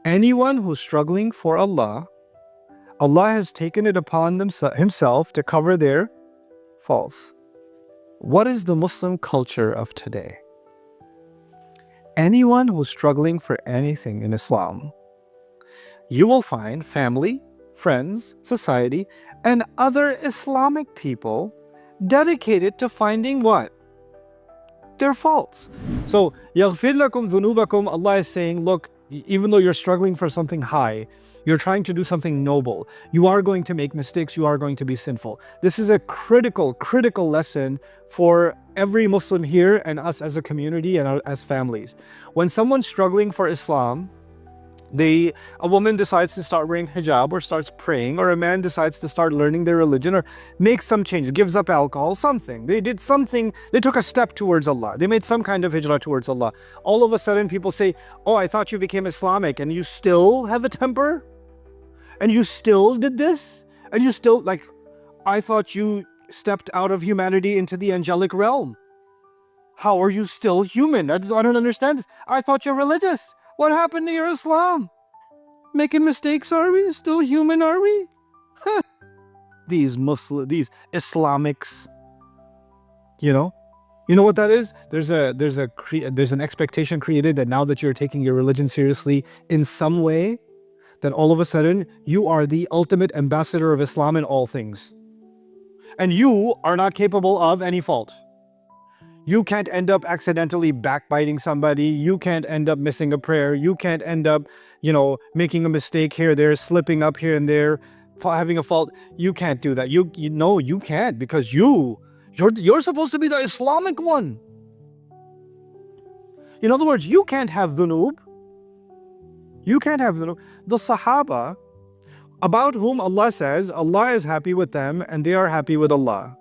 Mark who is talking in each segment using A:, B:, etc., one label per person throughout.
A: Anyone who's struggling for Allah, Allah has taken it upon Himself to cover their faults. What is the Muslim culture of today? Anyone who's struggling for anything in Islam, you will find family, friends, society, and other Islamic people dedicated to finding what? Their faults. So, يَغْفِرْ لَكُمْ ذُنُوبَكُمْ, Allah is saying, look, even though you're struggling for something high, you're trying to do something noble, you are going to make mistakes, you are going to be sinful. This is a critical lesson for every Muslim here and us as a community and as families. When someone's struggling for Islam, a woman decides to start wearing hijab or starts praying, or a man decides to start learning their religion or makes some change, gives up alcohol, something. They did something, they took a step towards Allah. They made some kind of hijrah towards Allah. All of a sudden people say, oh, I thought you became Islamic and you still have a temper? And you still did this? And you still, like, I thought you stepped out of humanity into the angelic realm. How are you still human? I don't understand this. I thought you're religious. What happened to your Islam? Making mistakes, are we? Still human, are we? Huh. These Islamics, you know what that is? There's an expectation created that now that you're taking your religion seriously in some way, then all of a sudden you are the ultimate ambassador of Islam in all things. And you are not capable of any fault. You can't end up accidentally backbiting somebody. You can't end up missing a prayer. You can't end up, making a mistake here, there, slipping up here and there, having a fault. You can't do that. You can't, because you're supposed to be the Islamic one. In other words, you can't have dhunub. You can't have dhunub. The Sahaba, about whom Allah says, Allah is happy with them and they are happy with Allah.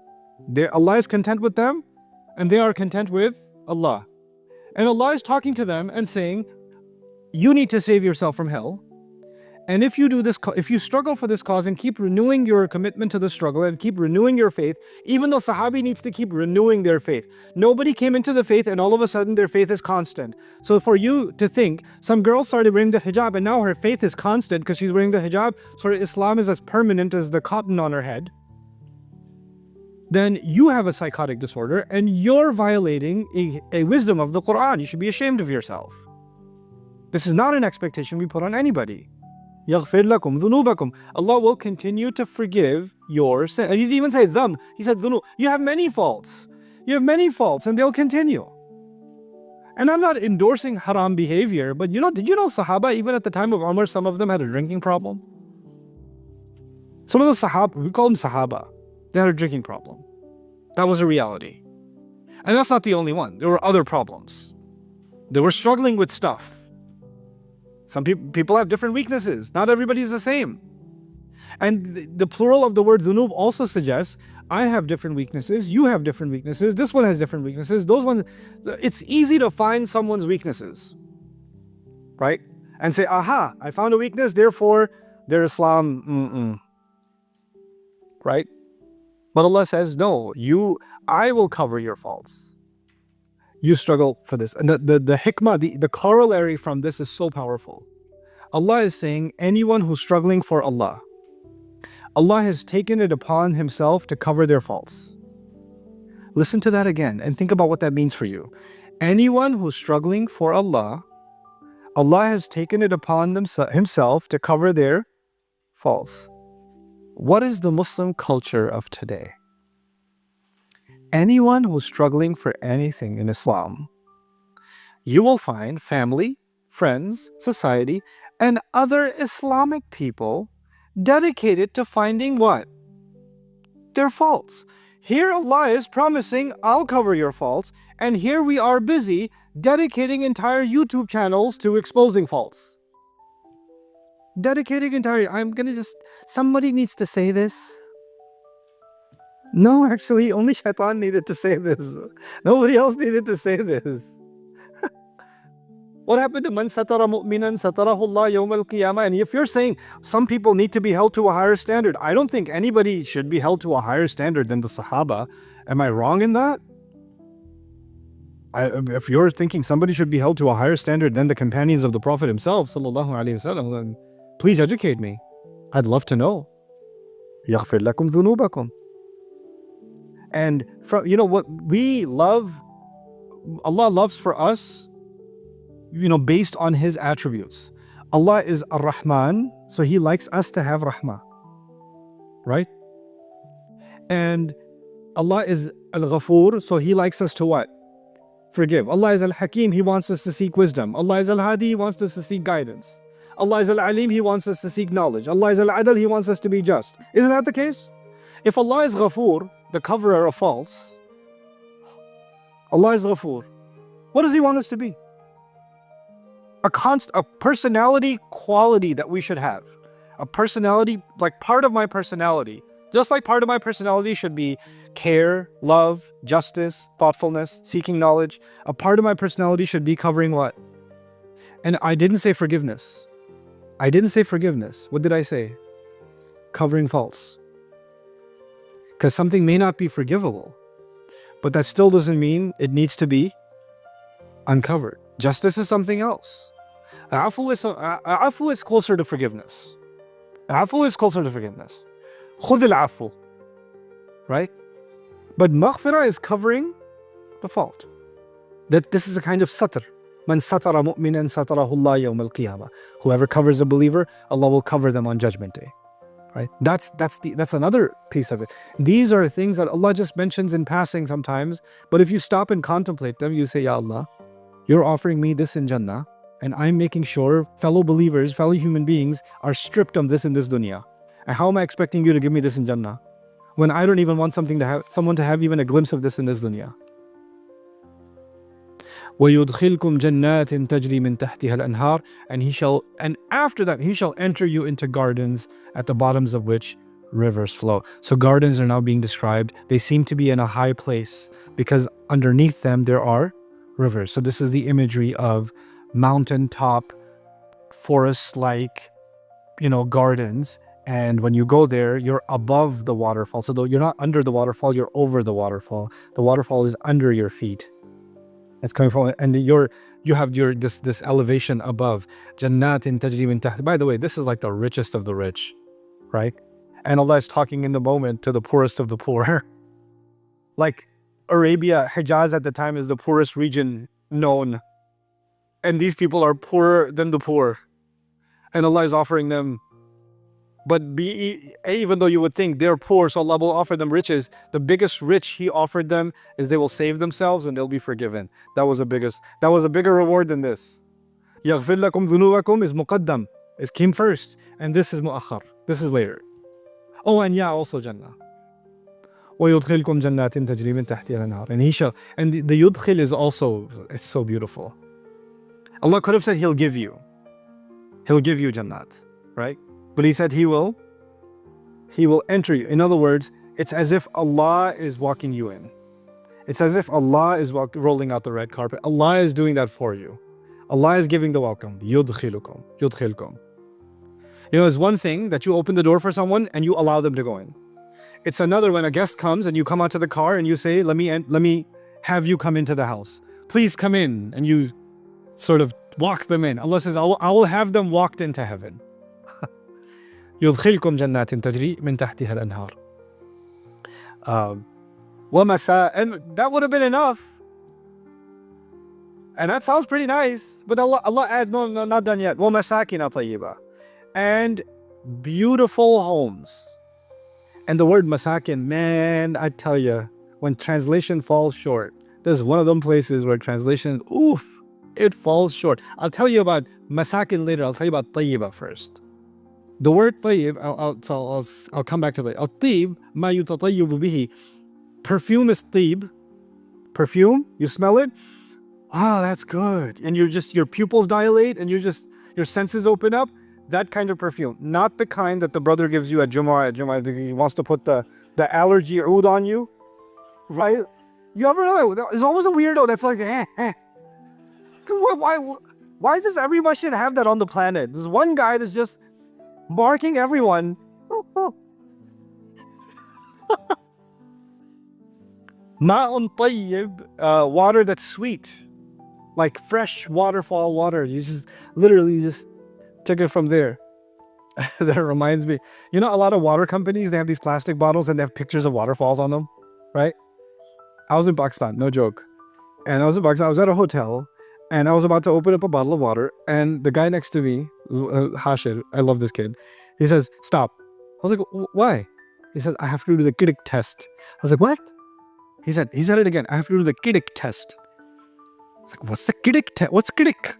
A: Allah is content with them and they are content with Allah. And Allah is talking to them and saying, you need to save yourself from hell. And if you do this, if you struggle for this cause and keep renewing your commitment to the struggle and keep renewing your faith, even though Sahabi needs to keep renewing their faith. Nobody came into the faith and all of a sudden their faith is constant. So for you to think, some girl started wearing the hijab and now her faith is constant because she's wearing the hijab, so Islam is as permanent as the cotton on her head, then you have a psychotic disorder and you're violating a wisdom of the Quran. You should be ashamed of yourself. This is not an expectation we put on anybody. يَغْفِرْ لَكُمْ ذُنُوبَكُمْ. Allah will continue to forgive your sin. And he didn't even say them. He said dhunub. You have many faults. You have many faults and they'll continue. And I'm not endorsing haram behavior, but did you know Sahaba, even at the time of Umar, some of them had a drinking problem? Some of the Sahaba, we call them Sahaba, they had a drinking problem. That was a reality. And that's not the only one. There were other problems. They were struggling with stuff. Some people have different weaknesses. Not everybody is the same. And the plural of the word dhunub also suggests, I have different weaknesses, you have different weaknesses, this one has different weaknesses, those ones. It's easy to find someone's weaknesses, right? And say, aha, I found a weakness, therefore their Islam, right? But Allah says, no, I will cover your faults. You struggle for this. And the hikmah, the corollary from this is so powerful. Allah is saying, anyone who's struggling for Allah, Allah has taken it upon Himself to cover their faults. Listen to that again and think about what that means for you. Anyone who's struggling for Allah, Allah has taken it upon Himself to cover their faults. What is the Muslim culture of today? Anyone who's struggling for anything in Islam, you will find family, friends, society, and other Islamic people dedicated to finding what? Their faults. Here Allah is promising, I'll cover your faults, and here we are busy dedicating entire YouTube channels to exposing faults. Somebody needs to say this. No, actually, only Shaitan needed to say this. Nobody else needed to say this. What happened to man satara mu'minan satarahu Allah yawm al-qiyamah? And if you're saying some people need to be held to a higher standard, I don't think anybody should be held to a higher standard than the Sahaba. Am I wrong in that? If you're thinking somebody should be held to a higher standard than the companions of the Prophet himself, sallallahu alaihi wasallam, then please educate me. I'd love to know. يغفر لكم ذنوبكم. And from, you know what we love, Allah loves for us, you know, based on His attributes. Allah is Ar-Rahman, so He likes us to have Rahmah, right? And Allah is Al-Ghafur, so He likes us to what? Forgive. Allah is Al-Hakim, He wants us to seek wisdom. Allah is Al-Hadi, He wants us to seek guidance. Allah is Al-Alim, He wants us to seek knowledge. Allah is Al-Adal, He wants us to be just. Isn't that the case? If Allah is Ghafur, the coverer of faults, Allah is Ghafur, what does He want us to be? A personality quality that we should have. A personality, like part of my personality. Just like part of my personality should be care, love, justice, thoughtfulness, seeking knowledge. A part of my personality should be covering what? And I didn't say forgiveness. I didn't say forgiveness. What did I say? Covering faults. Because something may not be forgivable, but that still doesn't mean it needs to be uncovered. Justice is something else. Afu is closer to forgiveness. Afu is closer to forgiveness. خذ العفو, right? But maghfirah is covering the fault. That this is a kind of satr. Man satara mu'minan satarahu Allah yawm al-qiyamah. Whoever covers a believer, Allah will cover them on Judgment Day. Right? That's another piece of it. These are things that Allah just mentions in passing sometimes, but if you stop and contemplate them, you say, Ya Allah, you're offering me this in Jannah, and I'm making sure fellow believers, fellow human beings are stripped of this in this dunya. And how am I expecting you to give me this in Jannah when I don't even want someone to have even a glimpse of this in this dunya? وَيُدْخِلْكُمْ جَنَّاتٍ تَجْرِي مِنْ تَحْتِهَا الْأَنْهَارِ and after that He shall enter you into gardens at the bottoms of which rivers flow. So gardens are now being described. They seem to be in a high place because underneath them there are rivers. So this is the imagery of mountaintop, forest-like, gardens. And when you go there, you're above the waterfall. So though you're not under the waterfall, you're over the waterfall. The waterfall is under your feet. It's coming from, and you have this elevation above. Jannatin tajri min taht. By the way, this is like the richest of the rich, right? And Allah is talking in the moment to the poorest of the poor. Like Arabia, Hijaz at the time is the poorest region known. And these people are poorer than the poor. And Allah is offering them. But even though you would think they're poor, so Allah will offer them riches, the biggest rich He offered them is they will save themselves and they'll be forgiven. That was a bigger reward than this. يَغْفِرْ لَكُمْ ذُنُوبَكُمْ is muqaddam. It came first. And this is mu'akhar. This is later. Oh, and also Jannah. وَيُدْخِلْكُمْ جَنَّاتٍ تَجْرِي مِنْ تَحْتِهَا الْأَنْهَارِ. And He shall, and the yudkhil is also, it's so beautiful. Allah could have said He'll give you Jannat, right? But He said He will enter you. In other words, it's as if Allah is walking you in. It's as if Allah is rolling out the red carpet. Allah is doing that for you. Allah is giving the welcome. Yudkhilkum. It's one thing that you open the door for someone and you allow them to go in. It's another when a guest comes and you come out to the car and you say, let me have you come into the house. Please come in. And you sort of walk them in. Allah says, I will have them walked into heaven. يُدْخِلْكُمْ جَنَّاتٍ تَجْرِي مِنْ تَحْتِهَا الْأَنْهَارِ وَمَسَاءٍ. And that would have been enough. And that sounds pretty nice. But Allah adds, no, not done yet. وَمَسَاكِنَ طَيِّبَةً. And beautiful homes. And the word masakin, man, I tell you, when translation falls short, this is one of them places where translation, it falls short. I'll tell you about masakin later. I'll tell you about tayyiba first. The word tayyib, I'll come back to that. Al-tayyib, ma yutatayyibu bihi. Perfume is tayyib. Perfume, you smell it? That's good. And your pupils dilate and your senses open up. That kind of perfume. Not the kind that the brother gives you at Jumu'ah. He wants to put the allergy oud on you. Right? You ever know that? It's almost a weirdo that's like, Why does every masjid have that on the planet? There's one guy that's just marking everyone. Ma'un tayyib, water that's sweet, like fresh waterfall water. You just literally just take it from there. That reminds me, you know, a lot of water companies, they have these plastic bottles and they have pictures of waterfalls on them, right? I was in Pakistan, no joke. And I was in Pakistan, I was at a hotel and I was about to open up a bottle of water. And the guy next to me, Hashir, I love this kid. He says, stop. I was like, why? He said, I have to do the Quranic test. I was like, what? He said it again. I have to do the Quranic test. I was like, what's the Quranic test? What's Quranic?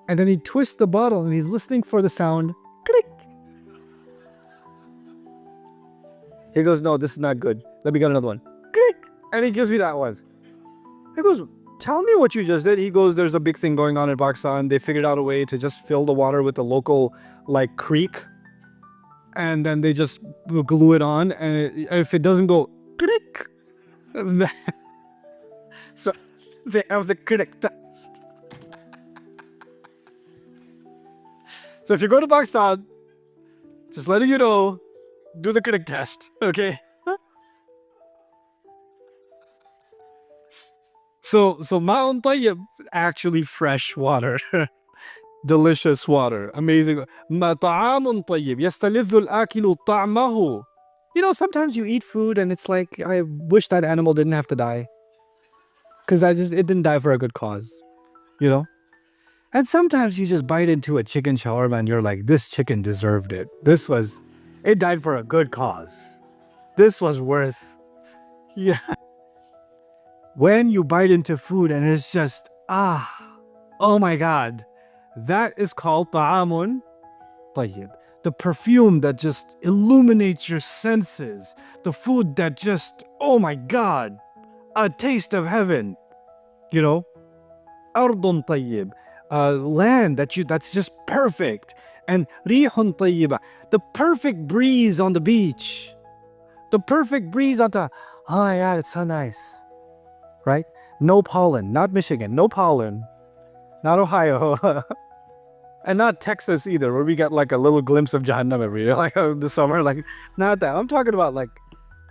A: And then he twists the bottle and he's listening for the sound. Click. He goes, no, this is not good. Let me get another one. Click. And he gives me that one. He goes, tell me what you just did. He goes, there's a big thing going on in Pakistan. They figured out a way to just fill the water with the local like creek. And then they just glue it on. And if it doesn't go, click. So they have the Quranic test. So if you go to Pakistan, just letting you know, do the Quranic test, okay? So Ma'un Tayyib, actually fresh water. Delicious water. Amazing. طعام طيب يستلذ الآكل طعمه. You know, sometimes you eat food and it's like, I wish that animal didn't have to die. Because it didn't die for a good cause, you know? And sometimes you just bite into a chicken shawarma and you're like, this chicken deserved it. It died for a good cause. This was worth, yeah. When you bite into food and it's just, oh my God, that is called ta'amun tayyib. The perfume that just illuminates your senses. The food that just, oh my God, a taste of heaven, you know? Ardun tayyib. Land that's just perfect, and rihun tayyiba, the perfect breeze on the beach, the perfect breeze on the, oh my God, it's so nice, right? No pollen, not Michigan, no pollen, not Ohio, and not Texas either, where we got like a little glimpse of Jahannam every year, like the summer, like not that. I'm talking about like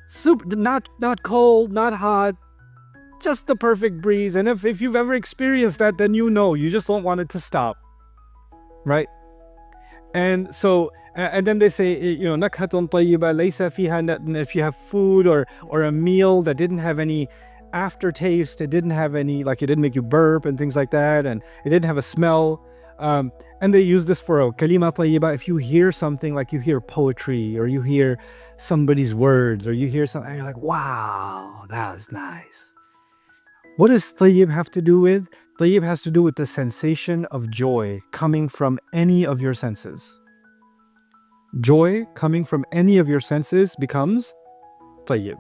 A: super, not cold, not hot. Just the perfect breeze. And if you've ever experienced that, then you know, you just don't want it to stop, right? And so, and then they say, you know, nakhatun tayyiba laysa fiha, if you have food or a meal that didn't have any aftertaste, it didn't have any, like it didn't make you burp and things like that, and it didn't have a smell. And they use this for a kalima tayyiba. If you hear something, like you hear poetry or you hear somebody's words or you hear something, and you're like, wow, that was nice. What does tayyib have to do with? Tayyib has to do with the sensation of joy coming from any of your senses. Joy coming from any of your senses becomes tayyib.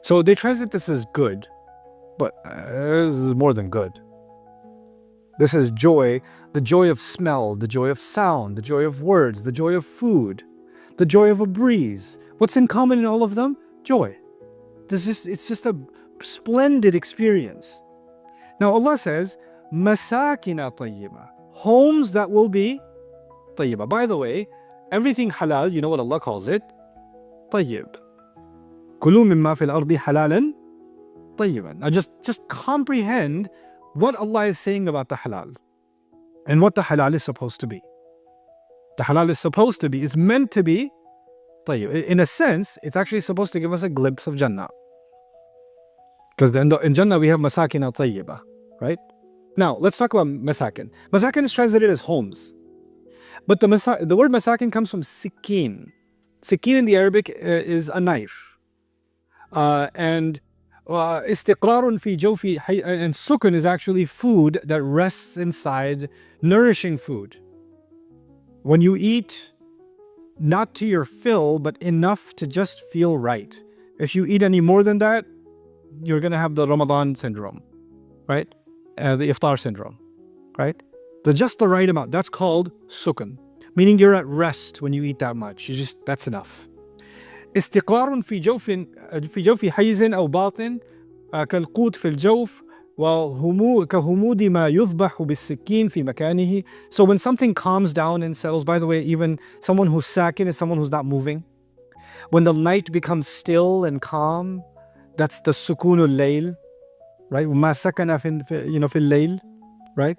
A: So they translate this as good, but this is more than good. This is joy, the joy of smell, the joy of sound, the joy of words, the joy of food, the joy of a breeze. What's in common in all of them? Joy. It's just a splendid experience. Now Allah says, masakina tayyiba, homes that will be tayyiba. By the way, everything halal, you know what Allah calls it? Tayyib. Kulu mimma fil ardi halalan tayyiban. Now just comprehend what Allah is saying about the halal and what the halal is supposed to be. The halal is meant to be tayyib. In a sense, it's actually supposed to give us a glimpse of Jannah. Because in Jannah we have masakin al-tayyiba, right? Now, let's talk about masakin. Masakin is translated as homes. But the word masakin comes from sikin. Sikin in the Arabic is a knife. And istiqrarun fi jawfi, and sukun is actually food that rests inside, nourishing food. When you eat, not to your fill, but enough to just feel right. If you eat any more than that, you're going to have the Ramadan syndrome, right? The iftar syndrome, right? Just the right amount. That's called sukun, meaning you're at rest when you eat that much. That's enough. استقرار في جوف حيز أو باطن كالقوت في الجوف كهمود ما يذبح بالسكين في مكانه. So when something calms down and settles, by the way, even someone who's sakin is someone who's not moving. When the night becomes still and calm, that's the sukunul layl, right? Ma sakana fil layl, right?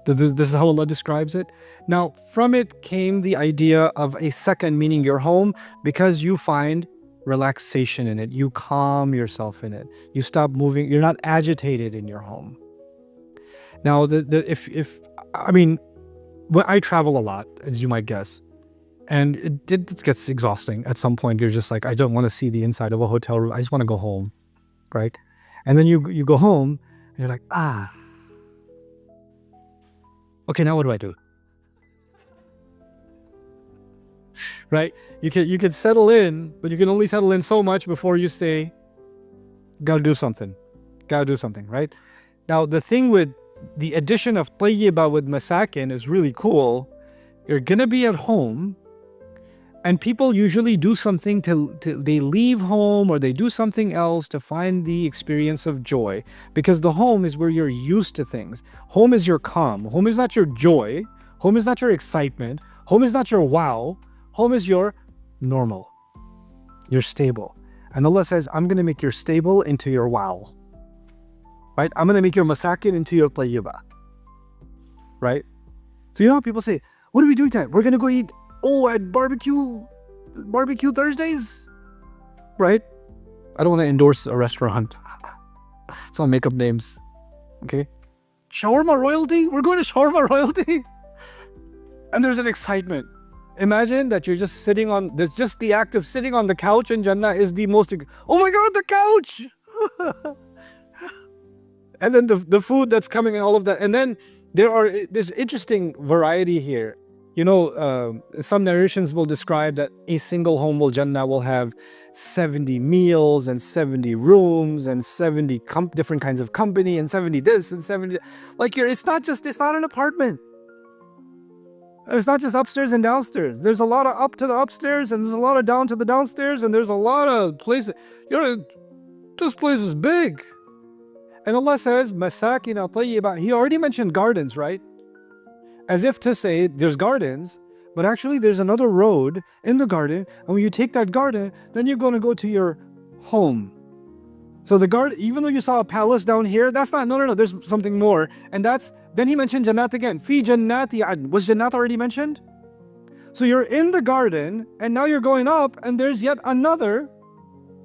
A: This is how Allah describes it. Now, from it came the idea of a second, meaning your home, because you find relaxation in it. You calm yourself in it. You stop moving. You're not agitated in your home. Now, well, I travel a lot, as you might guess, and it gets exhausting. At some point, you're just like, I don't want to see the inside of a hotel room. I just want to go home, right? And then you go home, and you're like, okay, now what do I do? Right? You can settle in, but you can only settle in so much before you say, gotta do something, right? Now, the thing with the addition of tayyiba with masakin is really cool. You're gonna be at home, and people usually do something they leave home or they do something else to find the experience of joy, because the home is where you're used to things. Home is your calm. Home is not your joy. Home is not your excitement. Home is not your wow. Home is your normal. You're stable. And Allah says, I'm going to make your stable into your wow. Right? I'm going to make your masakin into your tayyiba. Right? So you know how people say, what are we doing tonight? We're going to go eat, at barbecue Thursdays? Right? I don't want to endorse a restaurant. So I'll make up names. Okay? Shawarma royalty? We're going to shawarma royalty? And there's an excitement. Imagine that you're just sitting on, there's just the act of sitting on the couch in Jannah is the most, oh my God, the couch! And then the food that's coming and all of that. And then there's interesting variety here. You know, some narrations will describe that a single home Jannah will have 70 meals and 70 rooms and 70 different kinds of company and 70 this and 70, like it's not an apartment. It's not just upstairs and downstairs. There's a lot of up to the upstairs, and there's a lot of down to the downstairs, and there's a lot of places. This place is big. And Allah says, Masakina tayyiba. He already mentioned gardens, right? As if to say there's gardens, but actually there's another road in the garden. And when you take that garden, then you're going to go to your home. So the garden, even though you saw a palace down here, that's not, no, there's something more. And then he mentioned Jannat again. Fi Jannati Adn. Was Jannat already mentioned? So you're in the garden, and now you're going up, and there's yet another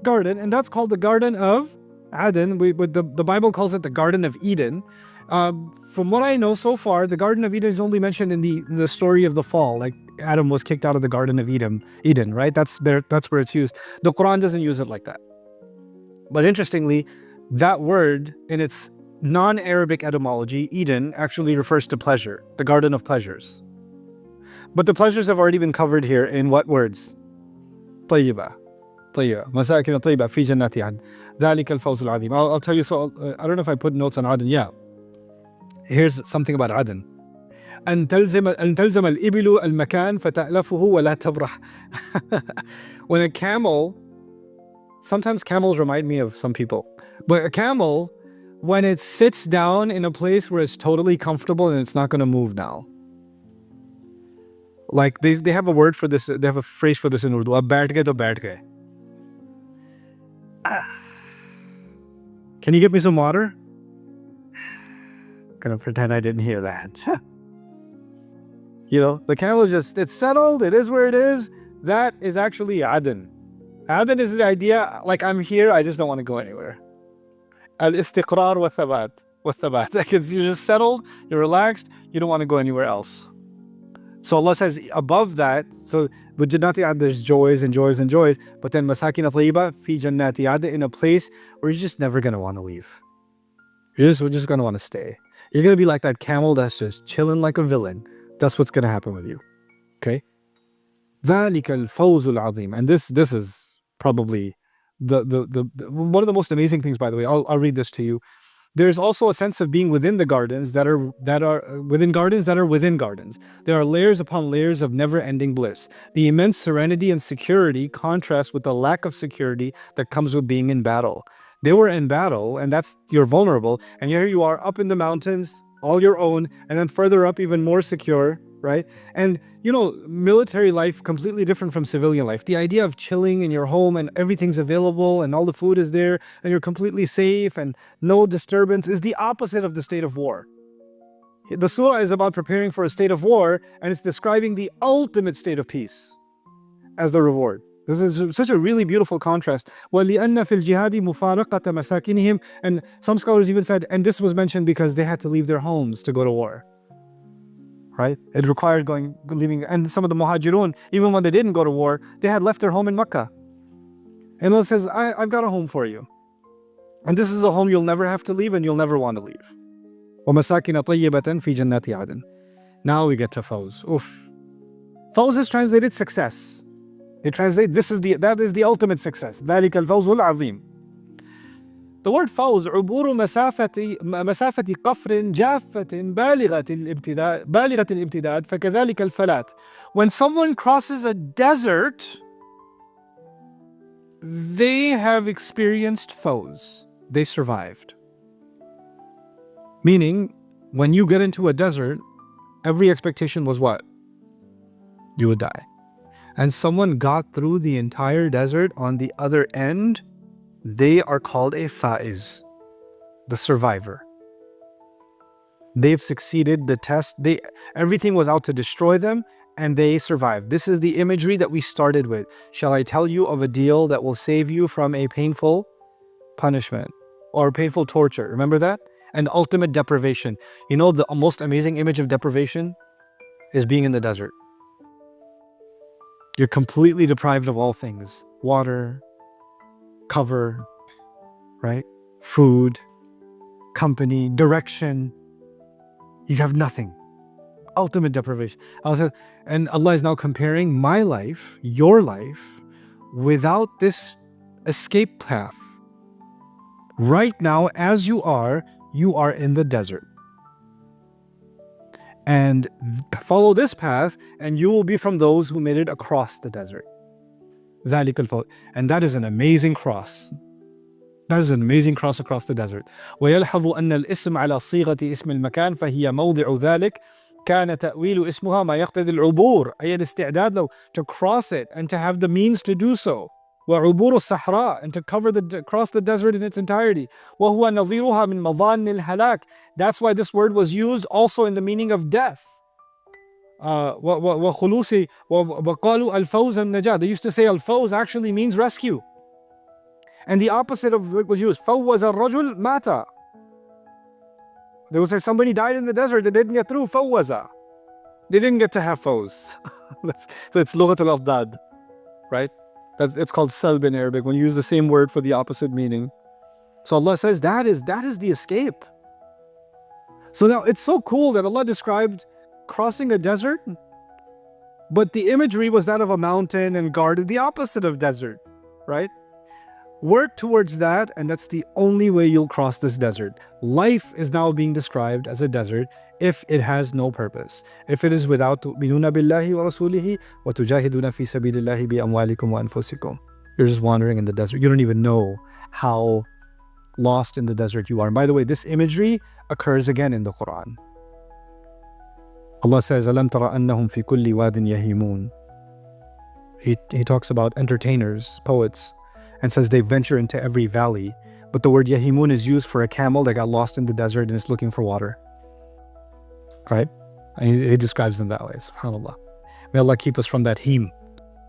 A: garden, and that's called the Garden of Adn. The Bible calls it the Garden of Eden. From what I know so far, the Garden of Eden is only mentioned in the story of the fall. Like Adam was kicked out of the Garden of Eden, right? That's where it's used. The Quran doesn't use it like that. But interestingly, that word in its non-Arabic etymology, Eden, actually refers to pleasure, the garden of pleasures. But the pleasures have already been covered here in what words? Tayyiba. Masakin tayyiba fi jannati adn. Dhalika al-fawzul azim. I'll tell you, so I don't know if I put notes on Adn. Yeah. Here's something about Adn. أن تلزم الإبل المكان فتألفه ولا تبرح. When a camel, sometimes camels remind me of some people, but a camel, when it sits down in a place where it's totally comfortable and it's not going to move now. Like they have a word for this, they have a phrase for this in Urdu. Ab baith gaye to baith gaye. Can you get me some water? Gonna pretend I didn't hear that. You know, the camel is just, it's settled, it is where it is. That is actually Adn. Adn is the idea, like I'm here, I just don't want to go anywhere. Al-istiqrar wa thabat. Like you're just settled, you're relaxed, you don't want to go anywhere else. So Allah says above that, so with Jannati Adn there's joys and joys and joys, but then Masakin tayyiba fi Jannati Adn, in a place where you're just never going to want to leave. We're just going to want to stay. You're going to be like that camel that's just chilling like a villain. That's what's going to happen with you. Okay? ذَلِكَ الْفَوْزُ الْعَظِيمُ. And this is probably the one of the most amazing things, by the way. I'll read this to you. There's also a sense of being within the gardens that are within gardens that are within gardens. There are layers upon layers of never-ending bliss. The immense serenity and security contrast with the lack of security that comes with being in battle. They were in battle, and you're vulnerable, and here you are up in the mountains, all your own, and then further up even more secure, right? And military life completely different from civilian life. The idea of chilling in your home and everything's available and all the food is there and you're completely safe and no disturbance is the opposite of the state of war. The surah is about preparing for a state of war, and it's describing the ultimate state of peace as the reward. This is such a really beautiful contrast. وَلِأَنَّ فِي الْجِهَادِ مُفَارَقَةَ مَسَاكِنِهِمْ. And some scholars even said, and this was mentioned because they had to leave their homes to go to war. Right? It required leaving. And some of the muhajirun, even when they didn't go to war, they had left their home in Mecca. And Allah says, I've got a home for you. And this is a home you'll never have to leave and you'll never want to leave. وَمَسَاكِنَ طَيِّبَةً فِي جَنَّاتِ عَدْنٍ. Now we get to Fawz. Oof. Fawz is translated success. They translate that is the ultimate success. ذَلِكَ الْفَوْزُ الْعَظِيمُ. The word فوز عبور مسافة قفر جافة بالغة الامتداد فكذلك الفلاة. When someone crosses a desert, they have experienced fawz. They survived. Meaning, when you get into a desert, every expectation was what? You would die. And someone got through the entire desert on the other end, they are called a faiz, the survivor. They've succeeded the test. Everything was out to destroy them, and they survived. This is the imagery that we started with. Shall I tell you of a deal that will save you from a painful punishment or painful torture? Remember that? And ultimate deprivation. You know, the most amazing image of deprivation is being in the desert. You're completely deprived of all things. Water, cover, right? Food, company, direction. You have nothing. Ultimate deprivation. And Allah is now comparing my life, your life, without this escape path. Right now, as you are in the desert. And follow this path, and you will be from those who made it across the desert. And that is an amazing cross. That is an amazing cross across the desert. ويلحظ أن الاسم على صيغة اسم المكان فهي موضع ذلك كان تأويل اسمها ما يقتضي العبور أي الاستعداد له to cross it and to have the means to do so. وعبور الصحراء and to cross the desert in its entirety. وهو نظيرها من مظان الهلاك. That's why this word was used also in the meaning of death. وخلوص وقالوا الفوز النجاة. They used to say al-fawz actually means rescue. And the opposite of what was used, فوز الرجل مات. They would say somebody died in the desert, they didn't get through, فوز. They didn't get to have fawz. So it's لغة الأضداد, right? It's called salb in Arabic, when you use the same word for the opposite meaning. So Allah says that is the escape. So now it's so cool that Allah described crossing a desert, but the imagery was that of a mountain and guarded, the opposite of desert, right? Work towards that, and that's the only way you'll cross this desert. Life is now being described as a desert if it has no purpose. If it is without tu'minuna billahi wa rasulihi wa tujahiduna fi sabilillahi bi amwalikum wa anfusikum. You're just wandering in the desert. You don't even know how lost in the desert you are. And by the way, this imagery occurs again in the Quran. Allah says, أَلَمْ تَرَ أَنَّهُمْ فِي كُلِّ وَادٍ يَهِيمُونَ. He talks about entertainers, poets, and says they venture into every valley. But the word yahimun is used for a camel that got lost in the desert and is looking for water. Right? And he describes them that way. SubhanAllah. May Allah keep us from that him.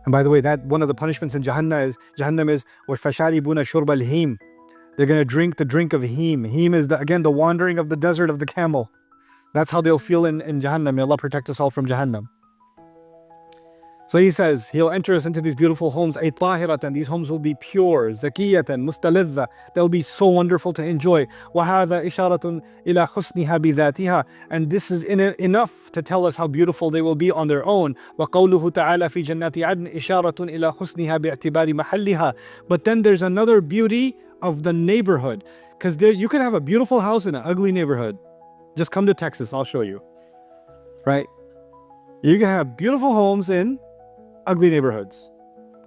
A: And by the way, that one of the punishments in Jahannam is وَفَشَارِبُونَ شُرْبَ الْهِيمِ. They're going to drink the drink of him. Him is again the wandering of the desert of the camel. That's how they'll feel in Jahannam. May Allah protect us all from Jahannam. So he says, he'll enter us into these beautiful homes, ay tahiratan, these homes will be pure, zakiyatan, mustalidha, they'll be so wonderful to enjoy. وَهَذَا إِشَارَةٌ إِلَى حُسْنِهَا بِذَاتِهَا. And this is enough to tell us how beautiful they will be on their own. وَقَوْلُهُ تَعَالَى فِي جَنَّاتِ عَدْنٍ إِشَارَةٌ إِلَى حُسْنِهَا بِاعْتِبَارِ مَحَلِّهَا. But then there's another beauty of the neighborhood. Because you can have a beautiful house in an ugly neighborhood. Just come to Texas, I'll show you. Right? You can have beautiful homes in ugly neighborhoods,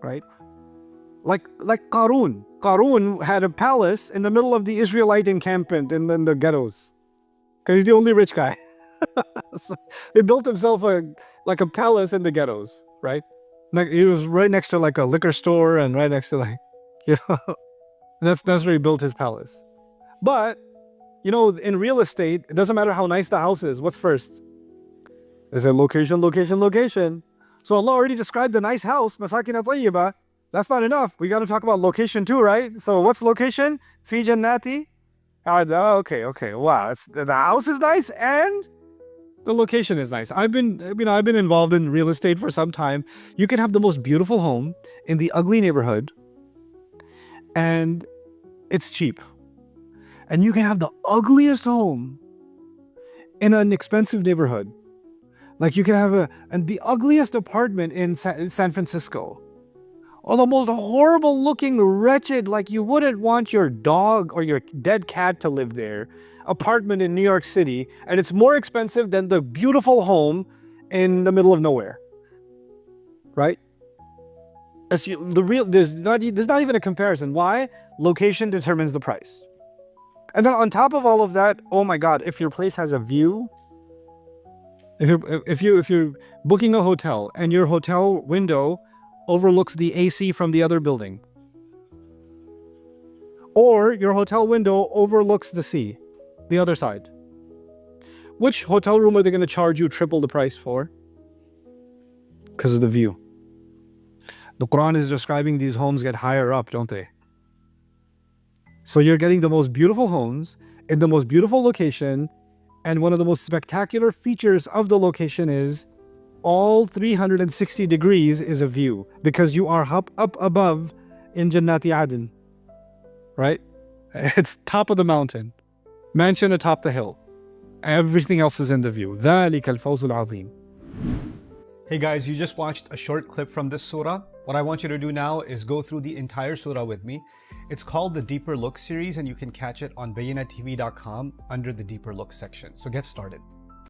A: right? Like Qarun. Qarun had a palace in the middle of the Israelite encampment in the ghettos. Because he's the only rich guy. So he built himself like a palace in the ghettos, right? Like he was right next to like a liquor store and right next to like, you know, that's where he built his palace. But, you know, in real estate, it doesn't matter how nice the house is. What's first? They say location, location, location. So Allah already described the nice house, masakin tayyibah. That's not enough. We got to talk about location too, right? So what's location? Fi jannati. Okay. Wow, the house is nice and the location is nice. I've been involved in real estate for some time. You can have the most beautiful home in the ugly neighborhood, and it's cheap. And you can have the ugliest home in an expensive neighborhood. Like you can have the ugliest apartment in San Francisco, or the most horrible looking, wretched, like you wouldn't want your dog or your dead cat to live there, apartment in New York City, and it's more expensive than the beautiful home in the middle of nowhere, right? There's not even a comparison. Why? Location determines the price. And then on top of all of that, oh my God, if your place has a view, if you're booking a hotel and your hotel window overlooks the AC from the other building, or your hotel window overlooks the sea, the other side, which hotel room are they going to charge you triple the price for? Because of the view. The Quran is describing these homes get higher up, don't they? So you're getting the most beautiful homes in the most beautiful location, and one of the most spectacular features of the location is all 360 degrees is a view, because you are up above in Jannati Aden, right? It's top of the mountain, mansion atop the hill. Everything else is in the view. ذَلِكَ الْفَوْزُ الْعَظِيمُ. Hey guys, you just watched a short clip from this surah. What I want you to do now is go through the entire surah with me. It's called the Deeper Look series, and you can catch it on bayinatv.com under the Deeper Look section. So get started.